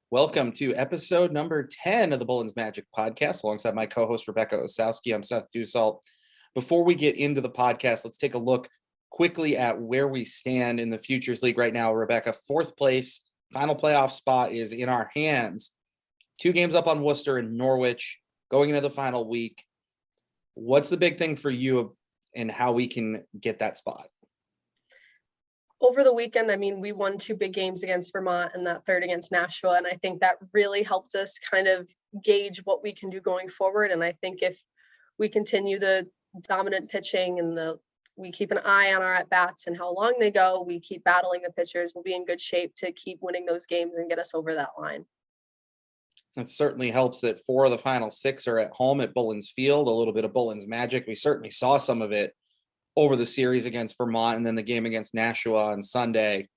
Welcome to episode number 10 of the Bullens Magic podcast, alongside my co-host, Rebecca Osowski. I'm Seth Dussault. Before we get into the podcast, let's take a look quickly at where we stand in the Futures League right now. Rebecca, fourth place, final playoff spot is in our hands. 2 games up on Worcester and Norwich, going into the final week. What's the big thing for you and how we can get that spot? Over the weekend, we won 2 big games against Vermont and that third against Nashua. And I think that really helped us kind of gauge what we can do going forward. And I think if we continue the dominant pitching and we keep an eye on our at-bats and how long they go, we keep battling the pitchers, we'll be in good shape to keep winning those games and get us over that line. It certainly helps that 4 of the final 6 are at home at Bullens Field, a little bit of Bullens magic. We certainly saw some of it over the series against Vermont and then the game against Nashua on Sunday.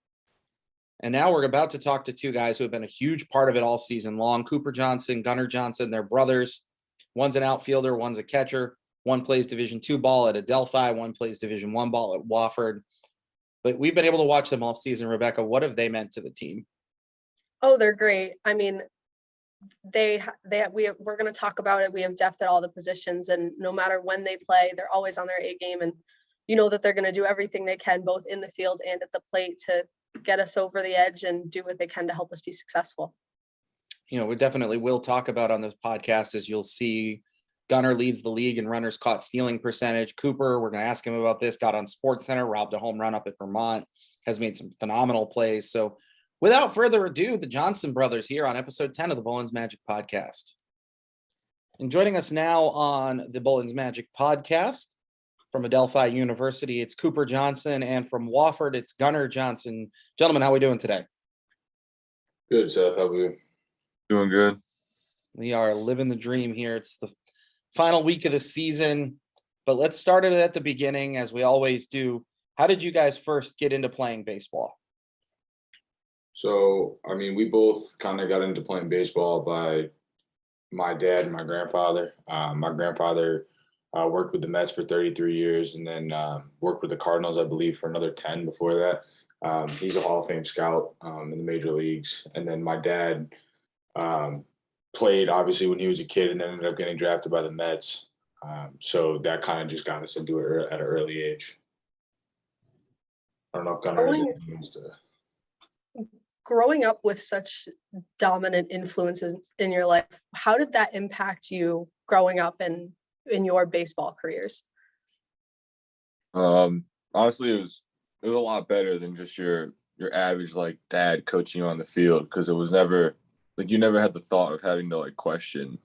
And now we're about to talk to 2 guys who have been a huge part of it all season long. Cooper Johnson, Gunnar Johnson, they're brothers. One's an outfielder, one's a catcher. One plays Division II ball at Adelphi, one plays Division I ball at Wofford. But we've been able to watch them all season. Rebecca, what have they meant to the team? Oh, they're great. We're going to talk about it. We have depth at all the positions, and no matter when they play, they're always on their A game. And you know that they're going to do everything they can, both in the field and at the plate, to get us over the edge and do what they can to help us be successful. We definitely will talk about on this podcast, as you'll see, Gunnar leads the league in runners caught stealing percentage. Cooper, we're going to ask him about this, got on SportsCenter, robbed a home run up at Vermont, has made some phenomenal plays. So without further ado, the Johnson brothers here on episode 10 of the Bullens Magic podcast. And joining us now on the Bullens Magic podcast from Adelphi University, it's Cooper Johnson, and from Wofford, it's Gunnar Johnson. Gentlemen, how are we doing today? Good, Seth. How are you? Doing good. We are living the dream here. It's the final week of the season, but let's start it at the beginning, as we always do. How did you guys first get into playing baseball? So, we both kind of got into playing baseball by my dad and my grandfather. My grandfather worked with the Mets for 33 years and then worked with the Cardinals, I believe, for another 10 before that. He's a Hall of Fame scout in the major leagues. And then my dad played, obviously, when he was a kid and then ended up getting drafted by the Mets. So that kind of just got us into it at an early age. I don't know if Gunnar has anything to... Growing up with such dominant influences in your life, how did that impact you growing up and in your baseball careers? Honestly, it was a lot better than just your average dad coaching you on the field, because it was never you never had the thought of having to question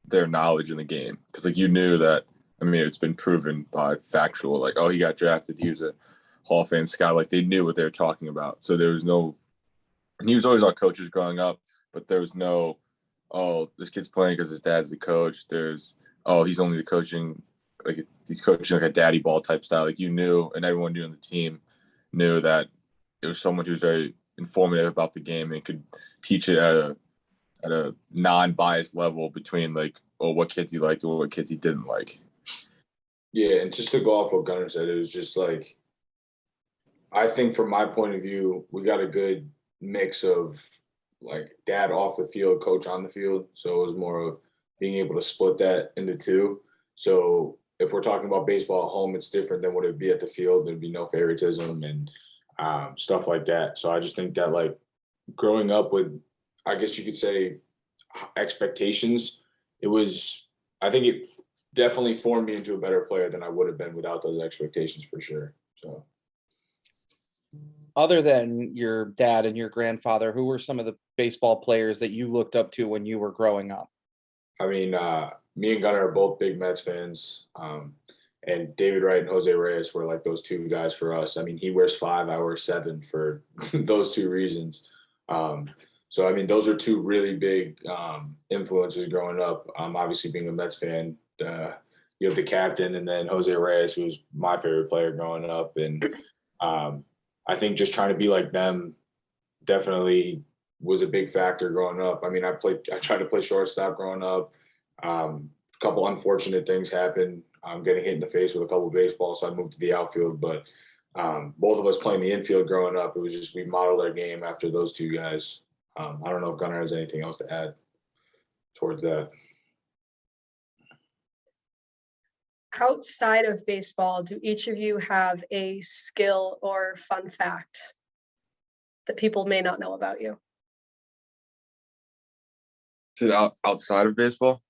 their knowledge in the game, because you knew that. It's been proven by factual, oh, he got drafted, he was a Hall of Fame scout. They knew what they were talking about. So there was no. And he was always our coaches growing up, but there was no, oh, this kid's playing because his dad's the coach. There's, oh, he's only the coaching, he's coaching a daddy ball type style. You knew, and everyone knew on the team knew that it was someone who was very informative about the game and could teach it at a non-biased level between what kids he liked or what kids he didn't like. Yeah, and just to go off what Gunnar said, it was just I think from my point of view, we got a good mix of dad off the field, coach on the field. So it was more of being able to split that into 2. So if we're talking about baseball at home, it's different than what it would be at the field. There'd be no favoritism and stuff like that. So I just think that growing up with, I guess you could say, expectations, I think it definitely formed me into a better player than I would have been without those expectations, for sure. So. Other than your dad and your grandfather, who were some of the baseball players that you looked up to when you were growing up? Me and Gunnar are both big Mets fans. And David Wright and Jose Reyes were those 2 guys for us. He wears 5, I wear 7 for those 2 reasons. So those are 2 really big influences growing up. Obviously, being a Mets fan, you have the captain, and then Jose Reyes, who was my favorite player growing up. And I think just trying to be like them definitely was a big factor growing up. I tried to play shortstop growing up. A couple unfortunate things happened. Getting hit in the face with a couple of baseballs, so I moved to the outfield. But both of us playing the infield growing up, it was just we modeled our game after those 2 guys. I don't know if Gunnar has anything else to add towards that. Outside of baseball, do each of you have a skill or fun fact that people may not know about you? Is it outside of baseball?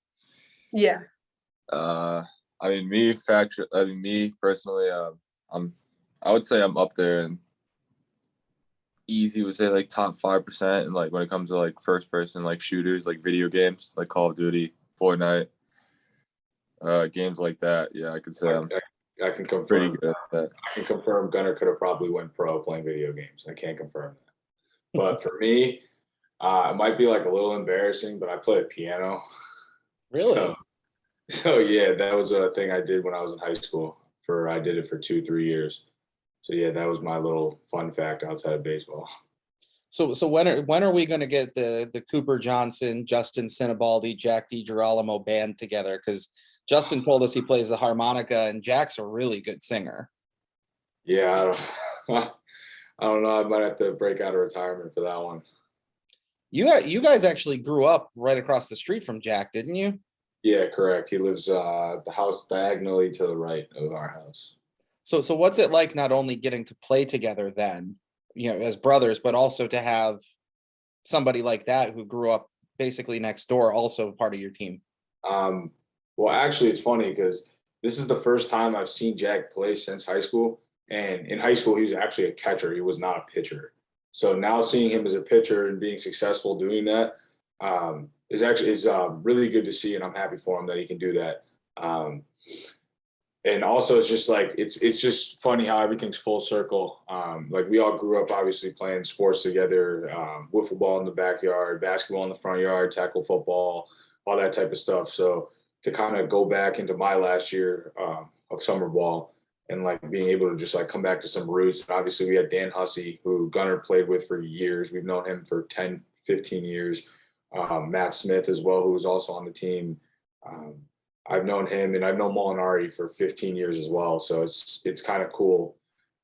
Yeah. I mean, me personally, I would say I'm up there and easy would say like top 5%. And like when it comes to like first person, like shooters, like video games, like Call of Duty, Fortnite, games like that. Yeah, I could say I'm I can confirm. pretty good at that. I can confirm Gunnar could have probably went pro playing video games. I can't confirm that. But for me, it might be like a little embarrassing, but I play piano. Really? So yeah, that was a thing I did when I was in high school. I did it for 2-3 years. So yeah, that was my little fun fact outside of baseball. So when are we going to get the Cooper Johnson, Justin Sinibaldi, Jack DiGirolamo band together? Because Justin told us he plays the harmonica, and Jack's a really good singer. Yeah, I don't know. I might have to break out of retirement for that one. You guys actually grew up right across the street from Jack, didn't you? Yeah, correct. He lives the house diagonally to the right of our house. So what's it like not only getting to play together then, as brothers, but also to have somebody like that who grew up basically next door also part of your team? Well, actually, it's funny because this is the first time I've seen Jack play since high school. And in high school, he was actually a catcher. He was not a pitcher. So now seeing him as a pitcher and being successful doing that is really good to see, and I'm happy for him that he can do that. And also, it's just like it's just funny how everything's full circle. Like we all grew up obviously playing sports together, wiffle ball in the backyard, basketball in the front yard, tackle football, all that type of stuff. So to kind of go back into my last year of summer ball and like being able to just like come back to some roots. And obviously, we had Dan Hussey, who Gunnar played with for years. We've known him for 10, 15 years. Matt Smith as well, who was also on the team. I've known him, and I've known Molinari for 15 years as well. So it's kind of cool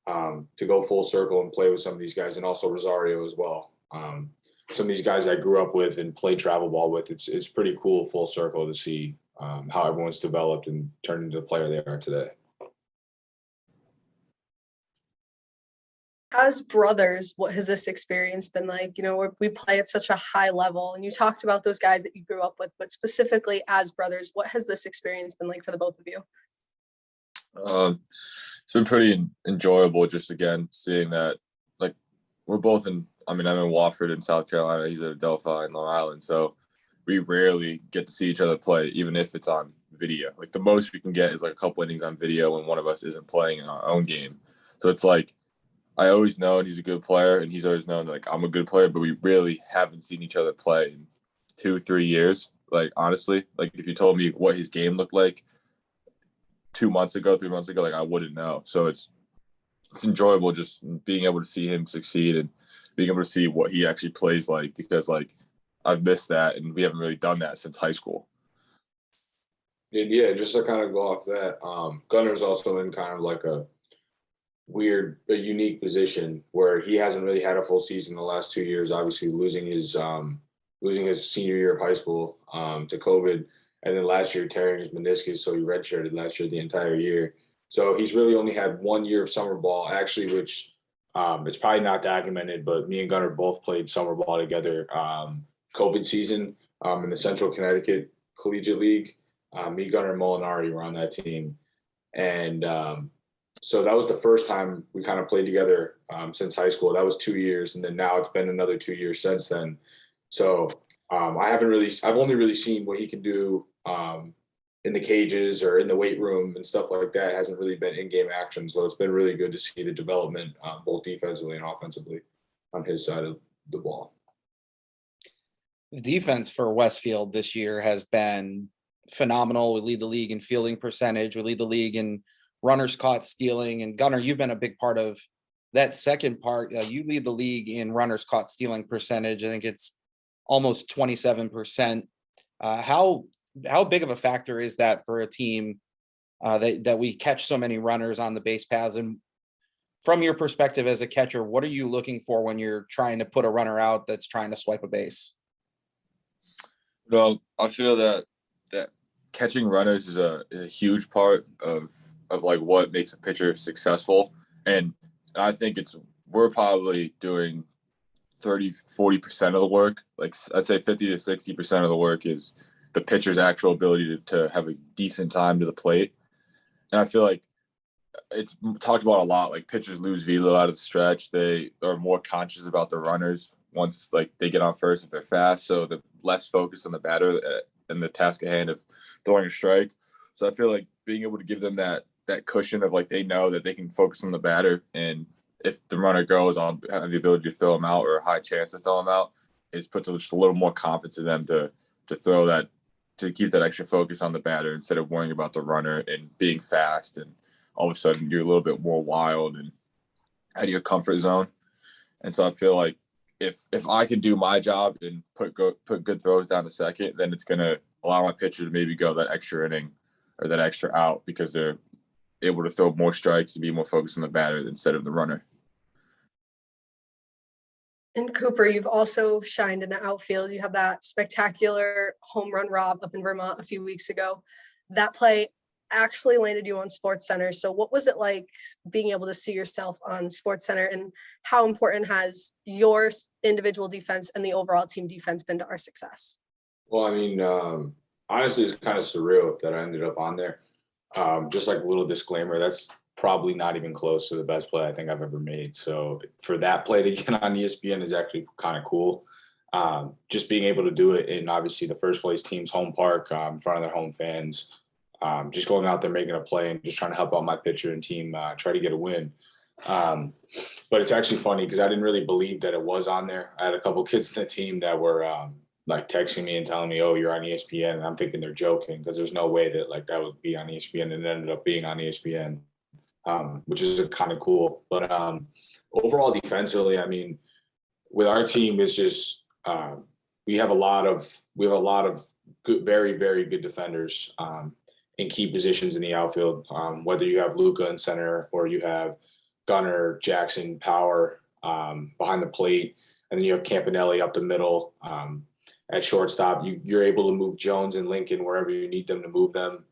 to go full circle and play with some of these guys, and also Rosario as well. Some of these guys I grew up with and played travel ball with. It's pretty cool full circle to see how everyone's developed and turned into the player they are today. As brothers, what has this experience been like? We play at such a high level, and you talked about those guys that you grew up with, but specifically as brothers, what has this experience been like for the both of you? It's been pretty enjoyable just again seeing that, like, we're both I'm in Wofford in South Carolina. He's at Adelphi in Long Island. So we rarely get to see each other play, even if it's on video. Like the most we can get is like a couple innings on video when one of us isn't playing in our own game. So it's like, I always known he's a good player, and he's always known like I'm a good player, but we really haven't seen each other play in 2-3 years. Like honestly, like if you told me what his game looked like 2 months ago, 3 months ago, like I wouldn't know. So it's enjoyable just being able to see him succeed and being able to see what he actually plays like, because like I've missed that, and we haven't really done that since high school. And yeah, just to kind of go off that, Gunnar's also in kind of like a unique position where he hasn't really had a full season the last 2 years, obviously losing his senior year of high school to COVID, and then last year tearing his meniscus, so he redshirted last year the entire year. So he's really only had 1 year of summer ball, actually, which it's probably not documented, but me and Gunnar both played summer ball together COVID season in the Central Connecticut Collegiate League. Me, Gunnar, and Molinari were on that team, and so that was the first time we kind of played together since high school. That was 2 years. And then now it's been another 2 years since then. So I've only really seen what he can do in the cages or in the weight room and stuff like that. It hasn't really been in-game action. So it's been really good to see the development both defensively and offensively on his side of the ball. The defense for Westfield this year has been phenomenal. We lead the league in fielding percentage. We lead the league in runners caught stealing. And Gunnar, you've been a big part of that second part. You lead the league in runners caught stealing percentage. I think it's almost 27%. How big of a factor is that for a team that we catch so many runners on the base paths? And from your perspective as a catcher, what are you looking for when you're trying to put a runner out that's trying to swipe a base? Well, I feel that catching runners is a huge part of like what makes a pitcher successful. And I think we're probably doing 30-40% of the work. Like I'd say 50 to 60% of the work is the pitcher's actual ability to have a decent time to the plate. And I feel like it's talked about a lot. Like pitchers lose velo out of the stretch. They are more conscious about the runners once like they get on first if they're fast. So the less focused on the batter and the task at hand of throwing a strike. So I feel like being able to give them that cushion of like they know that they can focus on the batter, and if the runner goes, I'll have the ability to throw them out or a high chance to throw them out. It puts just a little more confidence in them to throw that, to keep that extra focus on the batter instead of worrying about the runner and being fast, and all of a sudden you're a little bit more wild and out of your comfort zone. And so I feel like if I can do my job and put good throws down to second, then it's going to allow my pitcher to maybe go that extra inning or that extra out because they're able to throw more strikes and be more focused on the batter instead of the runner. And Cooper, you've also shined in the outfield. You had that spectacular home run rob up in Vermont a few weeks ago. That play actually landed you on SportsCenter. So what was it like being able to see yourself on SportsCenter, and how important has your individual defense and the overall team defense been to our success? Well, I mean, honestly, it's kind of surreal that I ended up on there. Just like a little disclaimer, that's probably not even close to the best play I think I've ever made. So for that play to get on ESPN is actually kind of cool. Just being able to do it in obviously the first place team's home park, in front of their home fans, just going out there, making a play and just trying to help out my pitcher and team, try to get a win. But it's actually funny because I didn't really believe that it was on there. I had a couple kids in the team that were like texting me and telling me, "Oh, you're on ESPN," and I'm thinking they're joking because there's no way that like that would be on ESPN, and it ended up being on ESPN, which is kind of cool. But overall, defensively, I mean, with our team, it's just we have a lot of good, very very good defenders in key positions in the outfield. Whether you have Luka in center or you have Gunnar, Jackson, Power behind the plate, and then you have Campanelli up the middle. At shortstop, you're able to move Jones and Lincoln wherever you need them to move them.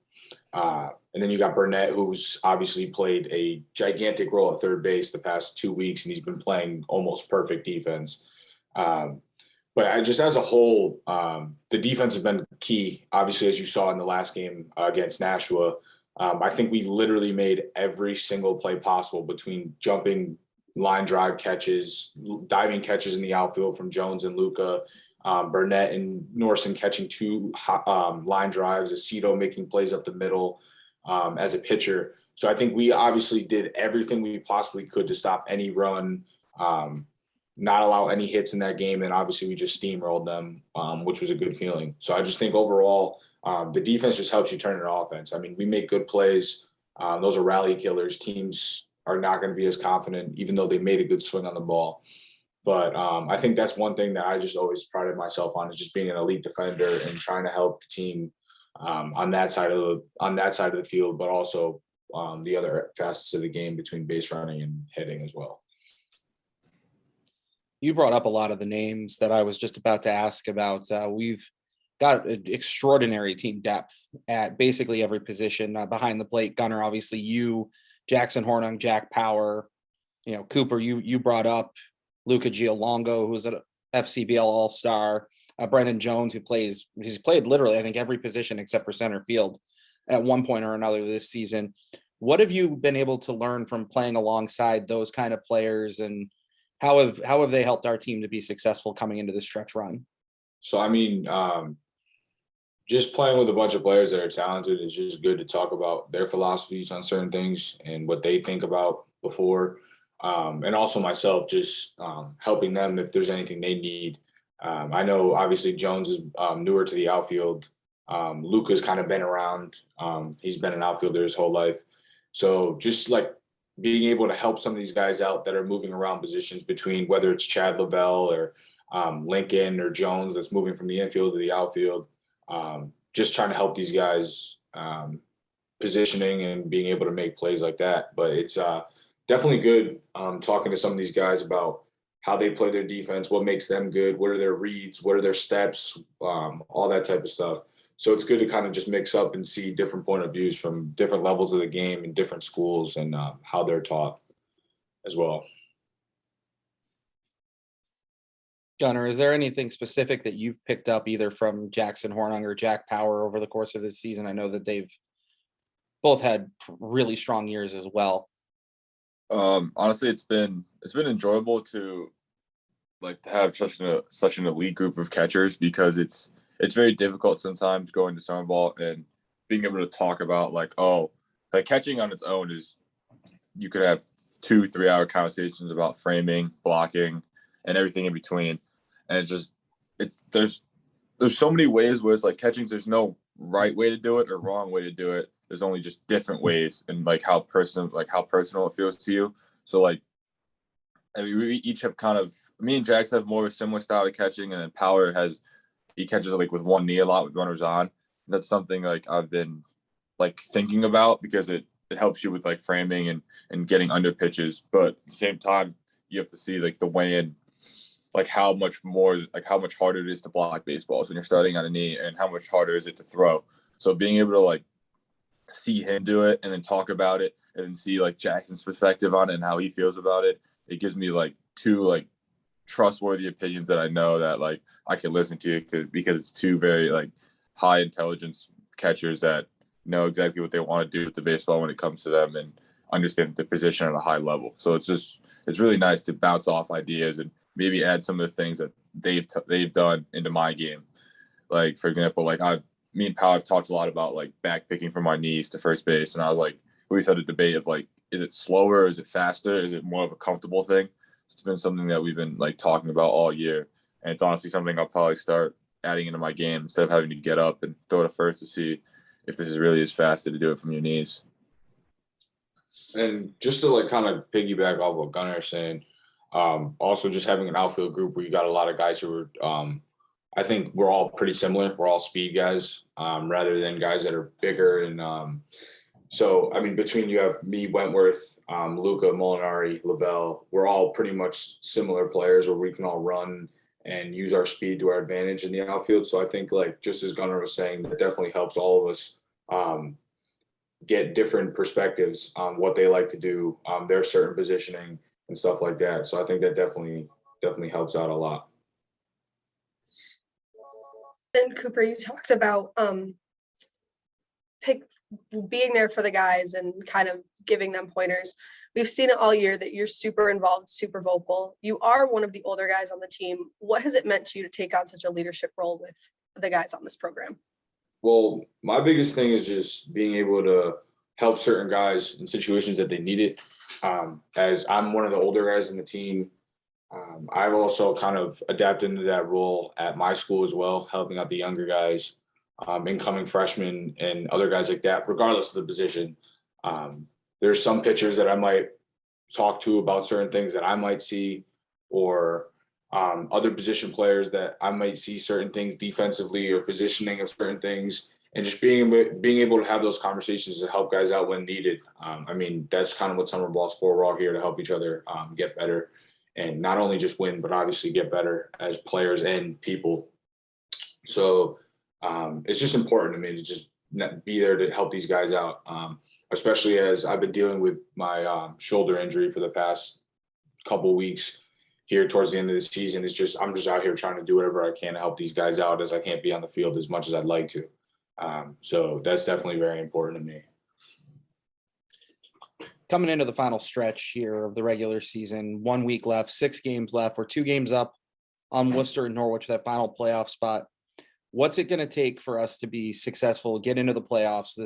And then you got Burnett, who's obviously played a gigantic role at third base the past 2 weeks, and he's been playing almost perfect defense. But I just as a whole, the defense has been key. Obviously, as you saw in the last game against Nashua, I think we literally made every single play possible between jumping line drive catches, diving catches in the outfield from Jones and Luka, Burnett and Norson catching two line drives, Aceto making plays up the middle as a pitcher. So I think we obviously did everything we possibly could to stop any run, not allow any hits in that game. And obviously we just steamrolled them, which was a good feeling. So I just think overall, the defense just helps you turn an offense. I mean, we make good plays. Those are rally killers. Teams are not going to be as confident, even though they made a good swing on the ball. But I think that's one thing that I just always prided myself on, is just being an elite defender and trying to help the team on that side of the field, but also the other facets of the game between base running and hitting as well. You brought up a lot of the names that I was just about to ask about. We've got extraordinary team depth at basically every position behind the plate. Gunnar, obviously, you, Jackson Hornung, Jack Power, Cooper. You brought up Luca Giolongo, who's an FCBL All-Star. Brendan Jones, he's played literally, I think, every position except for center field at one point or another this season. What have you been able to learn from playing alongside those kind of players, and how have they helped our team to be successful coming into the stretch run? So, I mean, just playing with a bunch of players that are talented is just good to talk about their philosophies on certain things and what they think about before. And also myself, just helping them if there's anything they need. I know obviously Jones is newer to the outfield. Luca's kind of been around. He's been an outfielder his whole life. So just like being able to help some of these guys out that are moving around positions between whether it's Chad Lavelle or Lincoln or Jones that's moving from the infield to the outfield. Just trying to help these guys positioning and being able to make plays like that. But it's definitely good talking to some of these guys about how they play their defense, what makes them good, what are their reads, what are their steps, all that type of stuff. So it's good to kind of just mix up and see different point of views from different levels of the game and different schools and how they're taught as well. Gunnar, is there anything specific that you've picked up either from Jackson Hornung or Jack Power over the course of this season? I know that they've both had really strong years as well. Honestly, it's been enjoyable to have such an elite group of catchers, because it's very difficult sometimes going to summer ball and being able to talk about catching on its own is, you could have 2-3 hour conversations about framing, blocking, and everything in between. And there's so many ways where it's like catching, there's no right way to do it or wrong way to do it. There's only just different ways, and how personal it feels to you. So we each have me and Jax have more of a similar style of catching, and then Power he catches with one knee a lot with runners on. That's something I've been thinking about, because it helps you with framing and getting under pitches. But at the same time, you have to see the weigh-in, how much harder it is to block baseballs when you're starting on a knee, and how much harder is it to throw. So being able to see him do it and then talk about it, and then see Jackson's perspective on it and how he feels about it, it gives me two trustworthy opinions that I know that I can listen to, because it's two very high intelligence catchers that know exactly what they want to do with the baseball when it comes to them, and understand the position at a high level. So it's really nice to bounce off ideas and maybe add some of the things that they've done into my game. For example, me and Powell have talked a lot about back picking from my knees to first base, and I was we always had a debate of is it slower, is it faster, is it more of a comfortable thing? It's been something that we've been talking about all year, and it's honestly something I'll probably start adding into my game, instead of having to get up and throw to first to see if this is really as fast to do it from your knees. And just to kind of piggyback off what Gunnar is saying, also just having an outfield group where you got a lot of guys who are, I think we're all pretty similar. We're all speed guys, rather than guys that are bigger. And so, I mean, between you have me, Wentworth, Luca, Molinari, Lavelle, we're all pretty much similar players where we can all run and use our speed to our advantage in the outfield. So I think just as Gunnar was saying, that definitely helps all of us get different perspectives on what they like to do, their certain positioning and stuff like that. So I think that definitely helps out a lot. And Cooper, you talked about being there for the guys and kind of giving them pointers. We've seen it all year that you're super involved, super vocal. You are one of the older guys on the team. What has it meant to you to take on such a leadership role with the guys on this program? Well, my biggest thing is just being able to help certain guys in situations that they need it. As I'm one of the older guys in the team, I've also kind of adapted into that role at my school as well, helping out the younger guys, incoming freshmen and other guys like that, regardless of the position. There's some pitchers that I might talk to about certain things that I might see, or other position players that I might see certain things defensively or positioning of certain things, and just being able to have those conversations to help guys out when needed. I mean, that's kind of what summer ball is for. We're all here to help each other get better, and not only just win, but obviously get better as players and people. So it's just important to me to just be there to help these guys out, especially as I've been dealing with my shoulder injury for the past couple of weeks here towards the end of the season. It's just, I'm just out here trying to do whatever I can to help these guys out, as I can't be on the field as much as I'd like to. So that's definitely very important to me. Coming into the final stretch here of the regular season, 1 week left, 6 games left. We're 2 games up on Worcester and Norwich, that final playoff spot. What's it going to take for us to be successful, get into the playoffs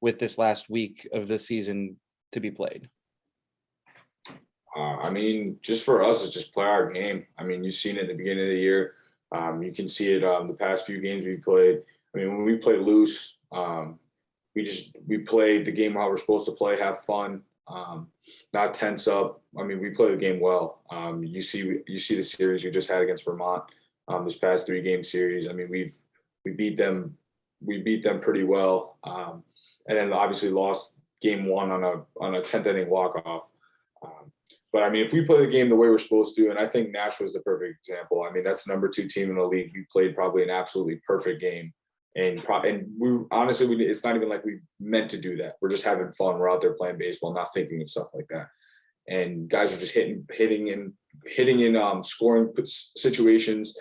with this last week of the season to be played? I mean, just for us, it's just play our game. I mean, you've seen it at the beginning of the year. You can see it the past few games we played. I mean, when we play loose, we play the game how we're supposed to play, have fun, not tense up. I mean, we play the game well. You see the series we just had against Vermont, this past 3-game series. I mean, we beat them pretty well, and then obviously lost game 1 on a 10th inning walk off. But I mean, if we play the game the way we're supposed to, and I think Nashua is the perfect example. I mean, that's the number 2 team in the league. You played probably an absolutely perfect game, and we honestly, it's not even like we meant to do that. We're just having fun. We're out there playing baseball, not thinking of stuff like that. And guys are just hitting in scoring situations,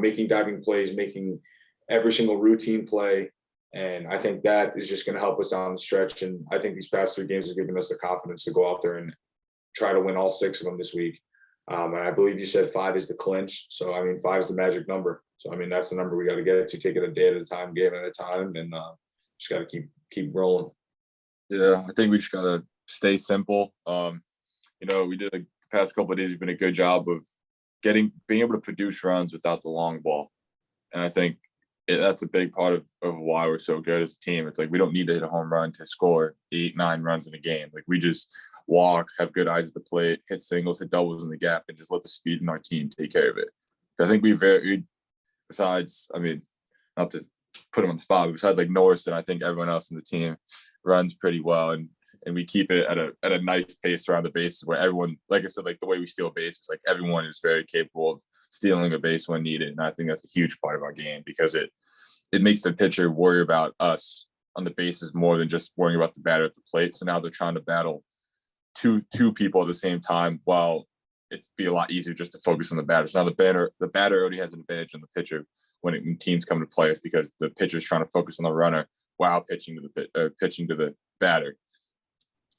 making diving plays, making every single routine play. And I think that is just going to help us down the stretch. And I think these past 3 games have given us the confidence to go out there and try to win all 6 of them this week. And I believe you said 5 is the clinch. So, I mean, 5 is the magic number. So, I mean, that's the number we got to get to, take it a day at a time, game at a time, and just got to keep rolling. Yeah, I think we just got to stay simple. We did the past couple of days, we've been a good job of being able to produce runs without the long ball. And I think that's a big part of why we're so good as a team. It's like we don't need to hit a home run to score 8-9 runs in a game. Like we just walk, have good eyes at the plate, hit singles, hit doubles in the gap, and just let the speed in our team take care of it. I think besides, I mean, not to put him on the spot, but besides like Norriston, I think everyone else in the team runs pretty well, and we keep it at a nice pace around the bases where everyone, like I said, like the way we steal bases, like everyone is very capable of stealing a base when needed. And I think that's a huge part of our game because it makes the pitcher worry about us on the bases more than just worrying about the batter at the plate. So now they're trying to battle two people at the same time, while it'd be a lot easier just to focus on the batter. So now the batter already has an advantage on the pitcher when teams come to play us because the pitcher's trying to focus on the runner while pitching to the batter.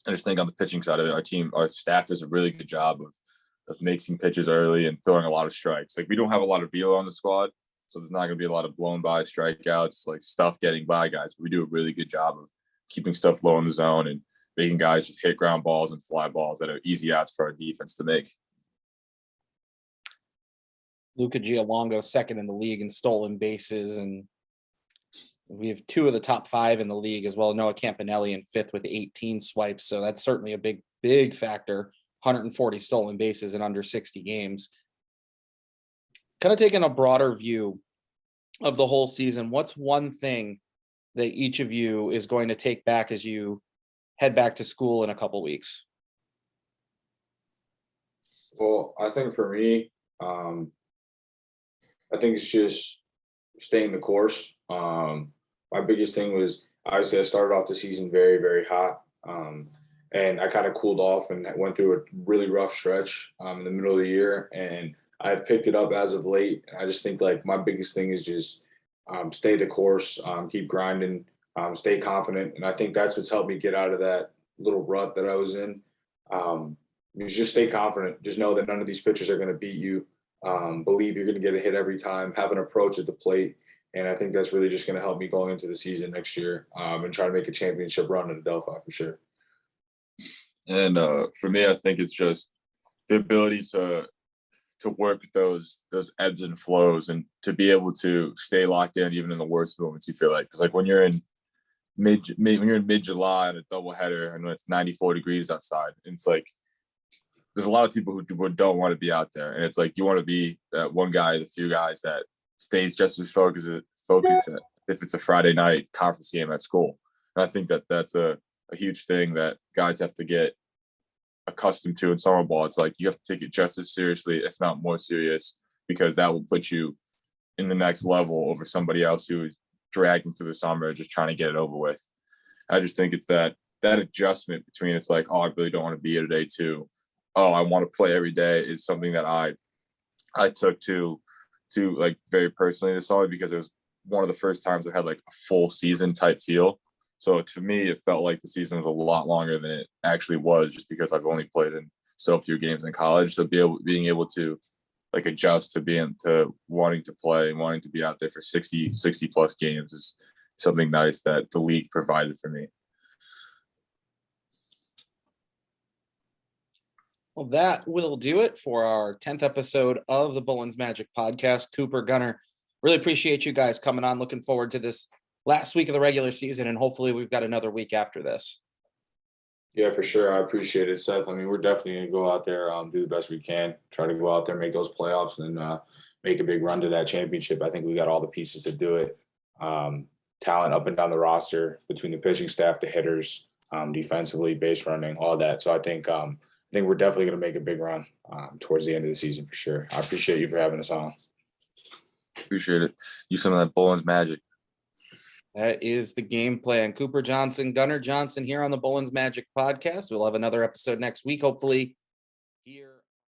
I just think on the pitching side of it, our staff does a really good job of making pitches early and throwing a lot of strikes. Like we don't have a lot of velo on the squad, so there's not going to be a lot of blown by strikeouts, like stuff getting by guys. But we do a really good job of keeping stuff low in the zone and making guys just hit ground balls and fly balls that are easy outs for our defense to make. Luca Giolongo, 2nd in the league in stolen bases, and we have 2 of the top 5 in the league as well. Noah Campanelli in 5th with 18 swipes. So that's certainly a big factor. 140 stolen bases in under 60 games. Kind of taking a broader view of the whole season, what's one thing that each of you is going to take back as you head back to school in a couple weeks? Well, I think for me, I think it's just staying the course. My biggest thing was obviously I started off the season very, very hot. And I kind of cooled off and went through a really rough stretch in the middle of the year. And I've picked it up as of late. And I just think like my biggest thing is just stay the course, keep grinding, stay confident. And I think that's what's helped me get out of that little rut that I was in. Just stay confident. Just know that none of these pitchers are going to beat you. Believe you're going to get a hit every time. Have an approach at the plate. And I think that's really just going to help me going into the season next year and try to make a championship run at Adelphi for sure. And for me, I think it's just the ability to work with those ebbs and flows and to be able to stay locked in even in the worst moments you feel like. Because like when you're in mid-July on a doubleheader and when it's 94 degrees outside, it's like there's a lot of people who don't want to be out there. And it's like you want to be that one guy, the few guys that stays just as focused if it's a Friday night conference game at school. And I think that's a huge thing that guys have to get accustomed to in summer ball. It's like you have to take it just as seriously, if not more serious, because that will put you in the next level over somebody else who is dragging through the summer just trying to get it over with. I just think it's that adjustment between it's like, oh, I really don't want to be here today to, oh, I want to play every day is something that I took to like very personally this summer because it was one of the first times I had like a full season type feel. So to me, it felt like the season was a lot longer than it actually was just because I've only played in so few games in college. So being able to like adjust to wanting to play and wanting to be out there for 60 plus games is something nice that the league provided for me. Well, that will do it for our 10th episode of the Bullens Magic podcast. Cooper, Gunner, really appreciate you guys coming on. Looking forward to this last week of the regular season, and hopefully we've got another week after this. Yeah, for sure. I appreciate it, Seth. I mean, we're definitely going to go out there, do the best we can, try to go out there, make those playoffs, and make a big run to that championship. I think we got all the pieces to do it. Talent up and down the roster between the pitching staff, the hitters, defensively, base running, all that. So I think think we're definitely going to make a big run towards the end of the season for sure. I appreciate you for having us on. Appreciate it. Use some of that Bullens magic. That is the game plan. Cooper Johnson, Gunnar Johnson here on the Bullens Magic podcast. We'll have another episode next week, hopefully here.